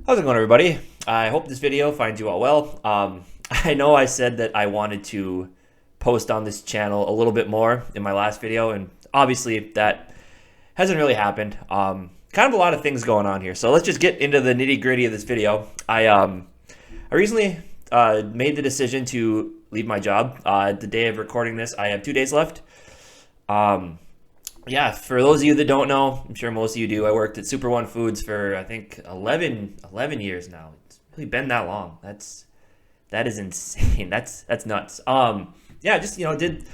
How's it going, everybody? I hope this video finds you all well. I know I said that I wanted to post on this channel a little bit more in my last video, and obviously that hasn't really happened. Kind of a lot of things going on here, so let's just get into the nitty gritty of this video. I recently made the decision to leave my job. The day of recording this, I have 2 days left. Yeah, for those of you that don't know, I'm sure most of you do. I worked at Super One Foods for I think 11 years now. It's really been that long. That is insane. That's nuts. Yeah, just did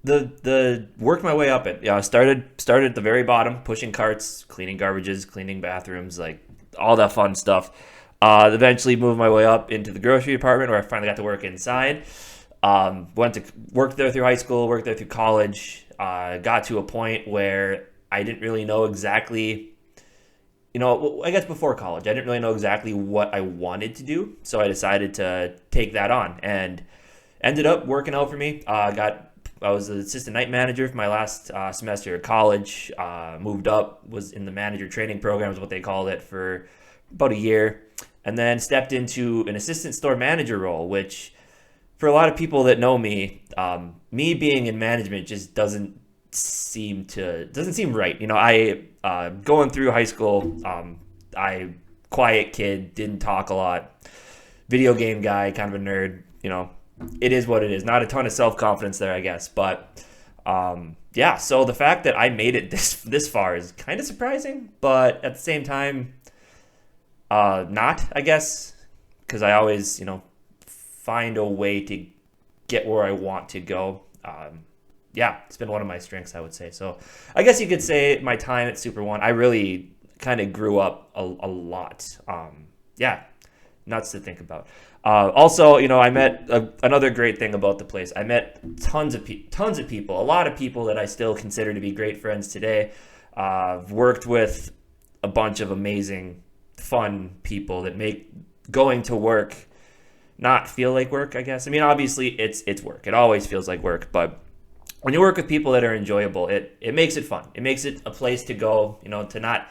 the worked my way up it. Yeah, I started at the very bottom, pushing carts, cleaning garbages, cleaning bathrooms, like all that fun stuff. Eventually moved my way up into the grocery department where I finally got to work inside. Went to work there through high school, worked there through college. Got to a point where I didn't really know exactly, I guess before college, I didn't really know exactly what I wanted to do. So I decided to take that on and ended up working out for me. I was the assistant night manager for my last semester of college. Moved up, was in the manager training program is what they called it for about a year. And then stepped into an assistant store manager role, which for a lot of people that know me, me being in management just doesn't seem right. I going through high school, I quiet kid, didn't talk a lot, video game guy, kind of a nerd. It is what it is. Not a ton of self confidence there, I guess, but yeah. So the fact that I made it this far is kind of surprising, but at the same time, not, I guess, because I always find a way to get where I want to go. Yeah, it's been one of my strengths, I would say. So I guess you could say my time at Super One, I really kind of grew up a lot. Yeah, nuts to think about. Also, I met another great thing about the place. I met tons of people, a lot of people that I still consider to be great friends today. I've worked with a bunch of amazing, fun people that make going to work not feel like work, I guess. I mean, obviously it's work. It always feels like work, but when you work with people that are enjoyable, it makes it fun. It makes it a place to go, to not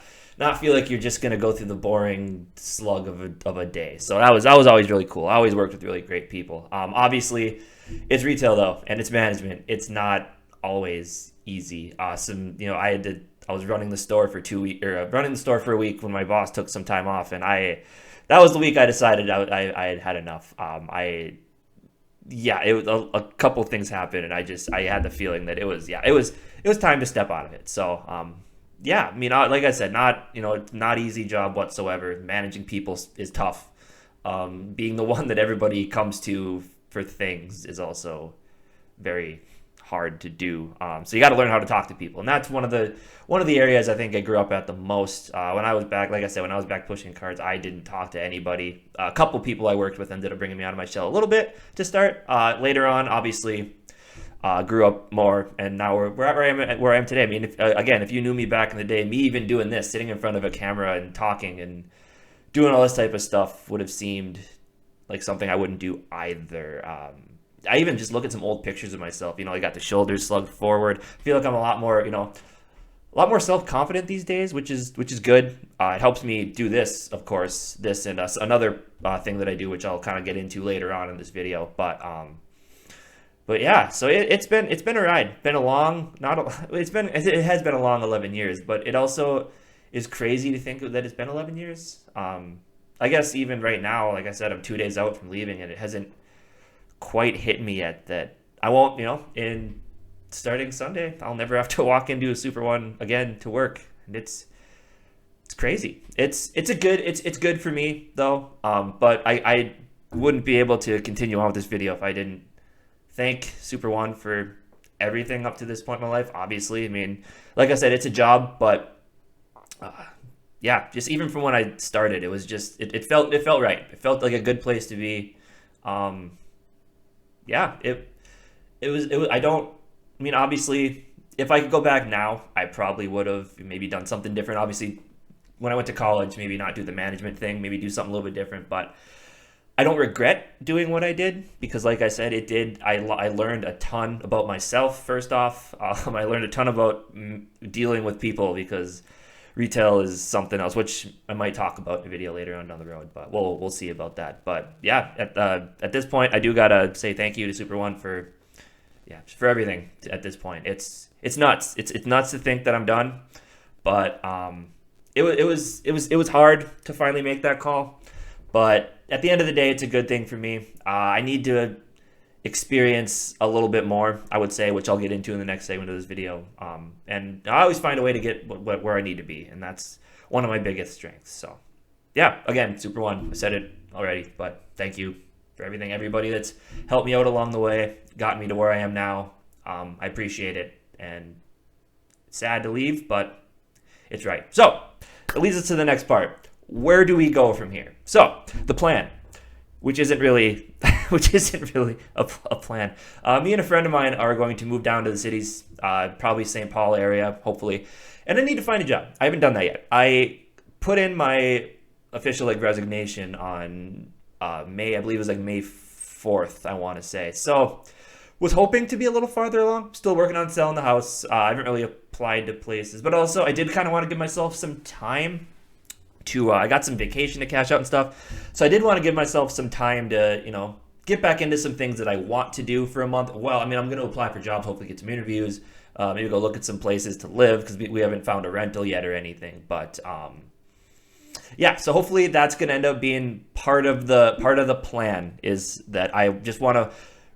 feel like you're just gonna go through the boring slug of a day. So that was always really cool. I always worked with really great people. Obviously, it's retail though, and it's management. It's not always easy. I was running the store for 2 weeks, or running the store for a week when my boss took some time off, and that was the week I decided I had had enough. It was a couple things happened, and I had the feeling that it was time to step out of it. So yeah, I mean, like I said, not easy job whatsoever. Managing people is tough. Being the one that everybody comes to for things is also very hard to do. So you got to learn how to talk to people, and that's one of the areas I think I grew up at the most. When I was back, like I said, when I was back pushing cards, I didn't talk to anybody. A couple people I worked with ended up bringing me out of my shell a little bit to start. Later on, obviously, grew up more, and now we're where I am today. I mean, if you knew me back in the day, me even doing this, sitting in front of a camera and talking and doing all this type of stuff would have seemed like something I wouldn't do either. I even just look at some old pictures of myself. I got the shoulders slugged forward. I feel like I'm a lot more self-confident these days, which is good. It helps me do this, of course, this and another thing that I do, which I'll kind of get into later on in this video. But yeah, so it's been a ride. Been a long, it has been a long 11 years, but it also is crazy to think that it's been 11 years. I guess even right now, like I said, I'm 2 days out from leaving, and it hasn't quite hit me yet that I won't, in starting Sunday, I'll never have to walk into a Super One again to work. And it's crazy. It's good for me though. But I wouldn't be able to continue on with this video if I didn't thank Super One for everything up to this point in my life. Obviously, I mean, like I said, it's a job, but yeah, just even from when I started, it was just it felt right. It felt like a good place to be. Yeah, it was. I mean, obviously, if I could go back now, I probably would have maybe done something different. Obviously, when I went to college, maybe not do the management thing, maybe do something a little bit different. But I don't regret doing what I did because, like I said, it did. I learned a ton about myself. First off, I learned a ton about dealing with people because retail is something else, which I might talk about in a video later on down the road, but we'll see about that. But yeah, at this point, I do gotta say thank you to Super One for for everything. At this point, it's nuts. It's nuts to think that I'm done, but it was hard to finally make that call. But at the end of the day, it's a good thing for me. I need to experience a little bit more, I would say, which I'll get into in the next segment of this video. And I always find a way to get where I need to be, and that's one of my biggest strengths. So, yeah, again, Super One, I said it already, but thank you for everything, everybody that's helped me out along the way, got me to where I am now. I appreciate it, and it's sad to leave, but it's right. So, it leads us to the next part. Where do we go from here? So, the plan, which isn't really a plan. Me and a friend of mine are going to move down to the cities, probably St. Paul area, hopefully, and I need to find a job. I haven't done that yet. I put in my official resignation on May, I believe it was May 4th, I want to say. So, was hoping to be a little farther along. Still working on selling the house. I haven't really applied to places, but also I did kind of want to give myself some time to I got some vacation to cash out and stuff. So I did want to give myself some time to, get back into some things that I want to do for a month. Well, I'm going to apply for jobs, hopefully get some interviews, maybe go look at some places to live because we haven't found a rental yet or anything. But so hopefully that's going to end up being part of the plan, is that I just want to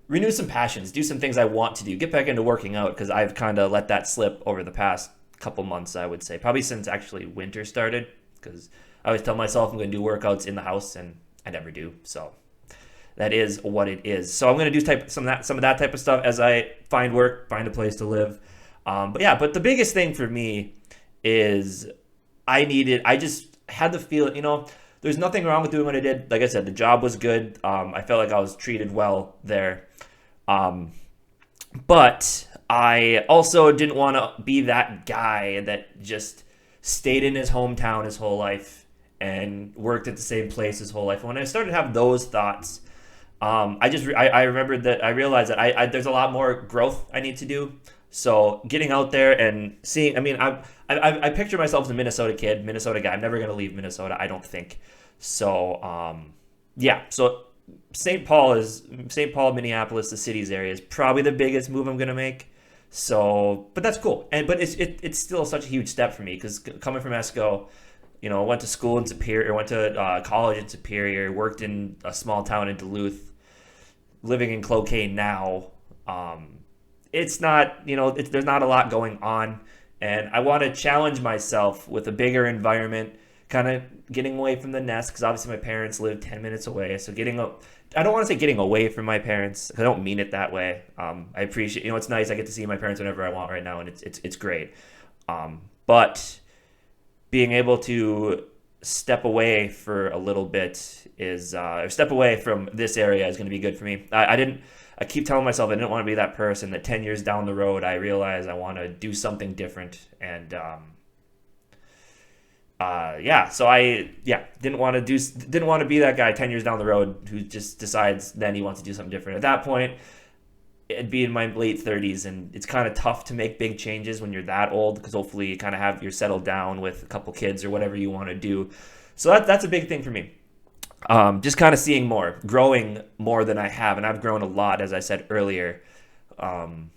renew some passions, do some things I want to do, get back into working out, because I've kind of let that slip over the past couple months, I would say, probably since actually winter started, because I always tell myself I'm going to do workouts in the house, and I never do. So that is what it is. So I'm going to do some of that type of stuff as I find work, find a place to live. But the biggest thing for me is I just had the feeling, there's nothing wrong with doing what I did. Like I said, the job was good. I felt like I was treated well there. But I also didn't want to be that guy that just stayed in his hometown his whole life and worked at the same place his whole life. When I started to have those thoughts, I remembered that I realized that I there's a lot more growth I need to do. So getting out there and seeing, I picture myself as a Minnesota kid, Minnesota guy. I'm never going to leave Minnesota, I don't think. So, so St. Paul, Minneapolis, the cities area is probably the biggest move I'm going to make. So, but that's cool. But it's still such a huge step for me, because coming from Esco, went to school in Superior, went to college in Superior, worked in a small town in Duluth, living in Cloquet now. It's not, there's not a lot going on, and I want to challenge myself with a bigger environment, kind of getting away from the nest, because obviously my parents live 10 minutes away. So I don't want to say getting away from my parents, I don't mean it that way. I appreciate, it's nice. I get to see my parents whenever I want right now, and it's great. But being able to step away for a little bit or step away from this area is going to be good for me. I keep telling myself I didn't want to be that person that 10 years down the road, I realize I want to do something different. And, so I didn't want to be that guy 10 years down the road who just decides then he wants to do something different. At that point, it'd be in my late 30s, and it's kind of tough to make big changes when you're that old, because hopefully you kind of you're settled down with a couple kids or whatever you want to do. So that's a big thing for me. Just kind of seeing more, growing more than I have, and I've grown a lot, as I said earlier. And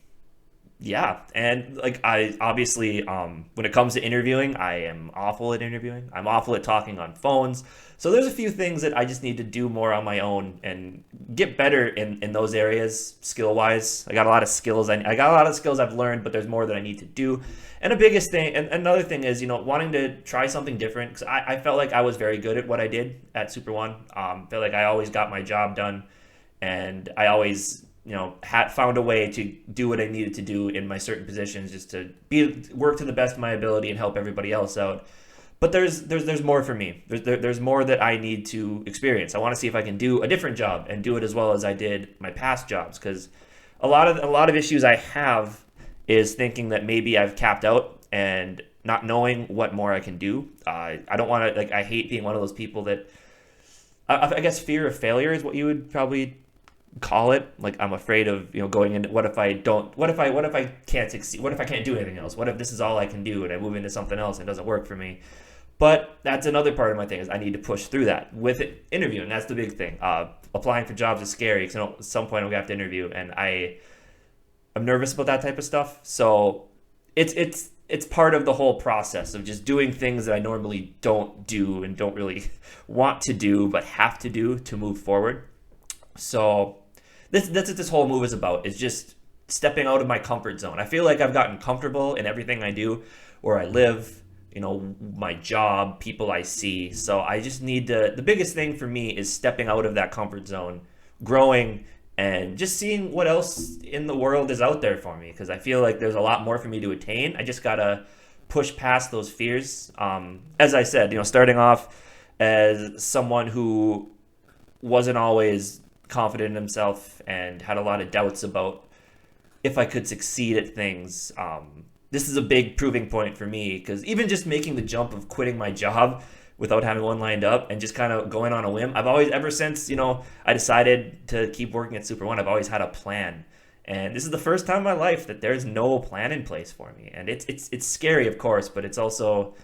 I obviously, when it comes to interviewing, I am awful at interviewing. I'm awful at talking on phones. So there's a few things that I just need to do more on my own and get better in those areas, skill-wise. I got a lot of skills. I got a lot of skills I've learned, but there's more that I need to do. And another thing is, wanting to try something different, because I felt like I was very good at what I did at Super One. Felt like I always got my job done, and I always found a way to do what I needed to do in my certain positions, just to work to the best of my ability and help everybody else out. But there's more for me. There's more that I need to experience. I want to see if I can do a different job and do it as well as I did my past jobs, because a lot of issues I have is thinking that maybe I've capped out and not knowing what more I can do. I don't want to, I hate being one of those people that, I guess fear of failure is what you would probably call it. Like I'm afraid of, going into what if I can't succeed? What if I can't do anything else? What if this is all I can do and I move into something else and it doesn't work for me? But that's another part of my thing is I need to push through that with it, interviewing. That's the big thing. Applying for jobs is scary because at some point I'm gonna have to interview, and I'm nervous about that type of stuff. So it's part of the whole process of just doing things that I normally don't do and don't really want to do but have to do to move forward. So that's what this whole move is about, is just stepping out of my comfort zone. I feel like I've gotten comfortable in everything I do, where I live, my job, people I see. So I just need the biggest thing for me is stepping out of that comfort zone, growing, and just seeing what else in the world is out there for me. Because I feel like there's a lot more for me to attain. I just gotta push past those fears. As I said, starting off as someone who wasn't always confident in himself and had a lot of doubts about if I could succeed at things. This is a big proving point for me, because even just making the jump of quitting my job without having one lined up and just kind of going on a whim, I've always, ever since, I decided to keep working at Super One, I've always had a plan. And this is the first time in my life that there's no plan in place for me. And it's scary, of course, but it's also,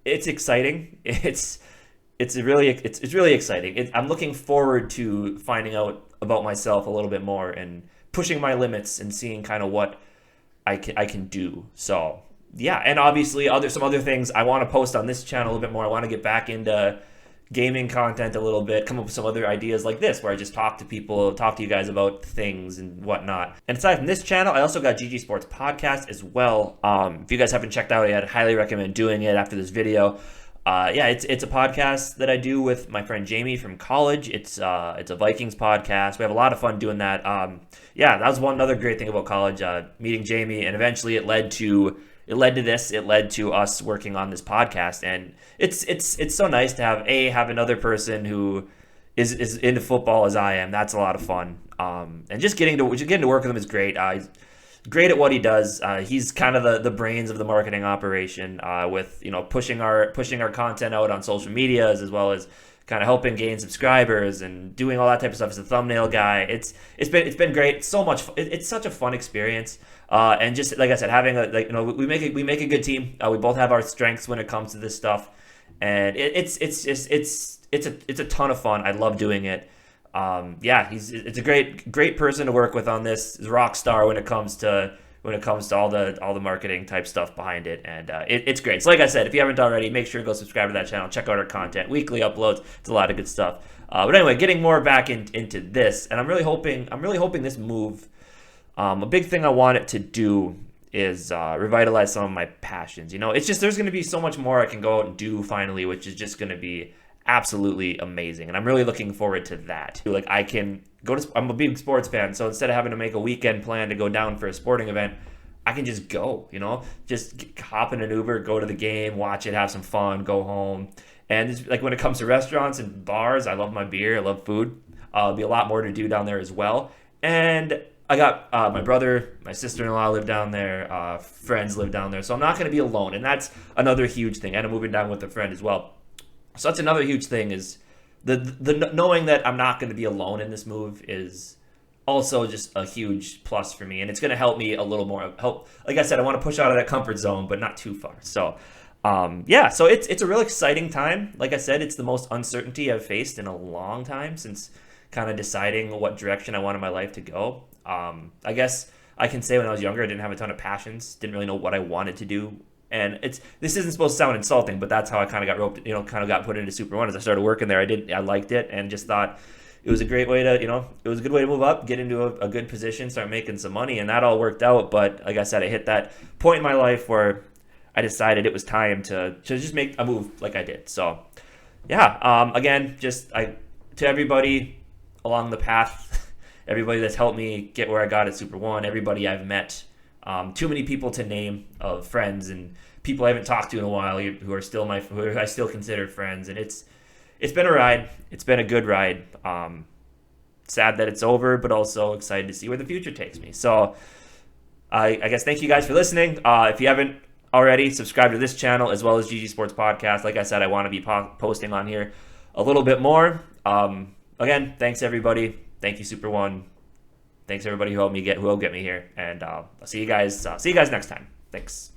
it's exciting. It's really exciting. I'm looking forward to finding out about myself a little bit more and pushing my limits and seeing kind of what I can do. So yeah, and obviously some other things I want to post on this channel a little bit more. I want to get back into gaming content a little bit, come up with some other ideas like this, where I just talk to you guys about things and whatnot. And aside from this channel, I also got GG Sports Podcast as well. If you guys haven't checked out yet, I highly recommend doing it after this video. It's a podcast that I do with my friend Jamie from college. It's a Vikings podcast. We have a lot of fun doing that. That was one other great thing about college, meeting Jamie, and eventually it led to this. It led to us working on this podcast, and it's so nice to have another person who is into football as I am. That's a lot of fun. And just getting to work with him is great. He's great at what he does. He's kind of the brains of the marketing operation, with pushing our content out on social medias, as well as kind of helping gain subscribers and doing all that type of stuff. As a thumbnail guy, it's been great. It's so much. It's such a fun experience. And just like I said, having we make a good team. We both have our strengths when it comes to this stuff, and it's a ton of fun. I love doing it. It's a great person to work with on this. He's a rock star when it comes to all the marketing type stuff behind it, and it's great. So like I said, if you haven't already, make sure to go subscribe to that channel. Check out our content, weekly uploads. It's a lot of good stuff. But anyway, getting more back into this, and I'm really hoping this move. A big thing I want it to do is revitalize some of my passions. It's just, there's going to be so much more I can go out and do finally, which is just going to be absolutely amazing, and I'm really looking forward to that. Like, I can go to, I'm a big sports fan, so instead of having to make a weekend plan to go down for a sporting event, I can just go, just hop in an Uber, go to the game, watch it, have some fun, go home. And it's, like, when it comes to restaurants and bars, I love my beer, I love food. There'll be a lot more to do down there as well. And I got my brother, my sister-in-law live down there, friends live down there, so I'm not going to be alone, and that's another huge thing. And I'm moving down with a friend as well. So that's another huge thing, is the knowing that I'm not going to be alone in this move is also just a huge plus for me, and it's going to help me a little more. Like I said, I want to push out of that comfort zone, but not too far. So, so it's a real exciting time. Like I said, it's the most uncertainty I've faced in a long time, since kind of deciding what direction I want in my life to go. I guess I can say when I was younger, I didn't have a ton of passions, didn't really know what I wanted to do. And this isn't supposed to sound insulting, but that's how I kind of got roped, got put into Super One. As I started working there, I liked it, and just thought it was a great way to, it was a good way to move up, get into a good position, start making some money, and that all worked out. But like I said, I hit that point in my life where I decided it was time to just make a move like I did. So again, to everybody along the path, everybody that's helped me get where I got at Super One, everybody I've met. Too many people to name, of friends and people I haven't talked to in a while who I still consider friends, and it's been a ride. It's been a good ride. Sad that it's over, but also excited to see where the future takes me. So I guess thank you guys for listening. If you haven't already, subscribe to this channel as well as GG Sports Podcast. Like I said, I want to be posting on here a little bit more. Again, thanks everybody. Thank you, Super One. Thanks everybody who helped get me here, and I'll see you guys. See you guys next time. Thanks.